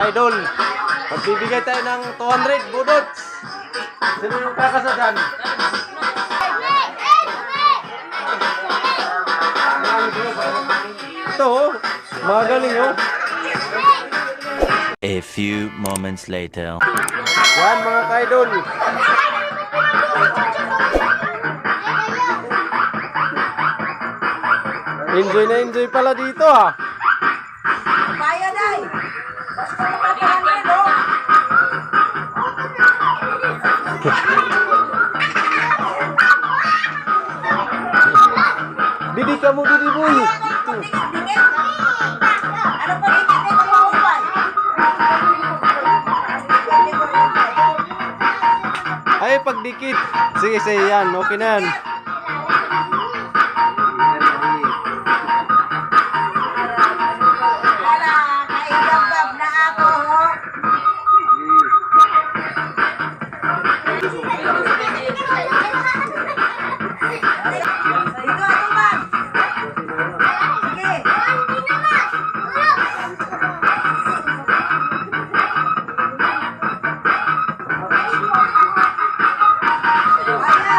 Idol, magbibigay tayo ng 200 budots. Sino yung kakasadan? Ito oh, magaling oh. A few moments later. Yan mga ka-idol. Enjoy na enjoy pala dito ah. Bayad ay. Basta makapahan mo. Bidi ka mo didi boy. Ano pa rin hindi ko maupan? Ay pagdikit. Sige sige yan, okay na yan. Ala, naigabab na ako. Ito ako man. Sige. Kaya.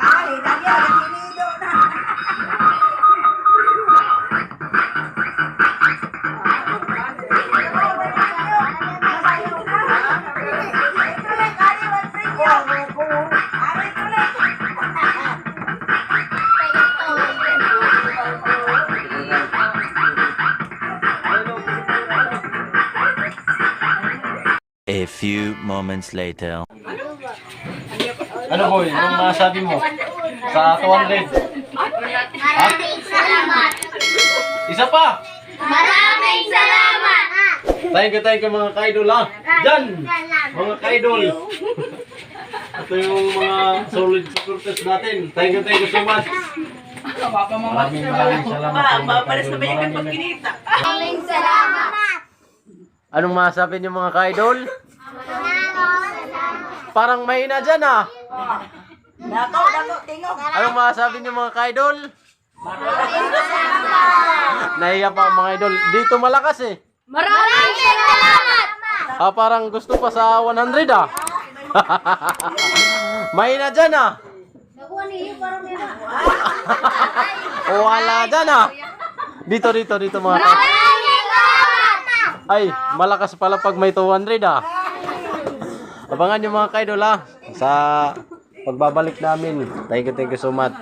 Ay, lagi ang pinido na. A few moments later. Ano boy, anong masabi mo sa 200? Maraming salamat. Isa pa! Maraming salamat. Thank you mga ka-idol ha. Diyan! Mga ka-idol. Ito yung mga solid supporters natin. Thank you so much. Maraming salamat. Mapalis na ba yung pagkinita? Maraming salamat. Anong masabi niyo mga ka-idol? Parang mahina dyan ah. Dako, tingog. Anong masabi niyo mga ka-idol? Nahiya pa ang mga idol. Dito malakas eh. Maraming salamat. Ah, parang gusto pa sa 100 ah. Mahina dyan ah. O wala dyan ah. Dito mga ka. Maraming salamat. Ay, malakas pala pag may 200 ah. Abangan nyo mga ka-idol ah. Sa pagbabalik namin. Thank you so much.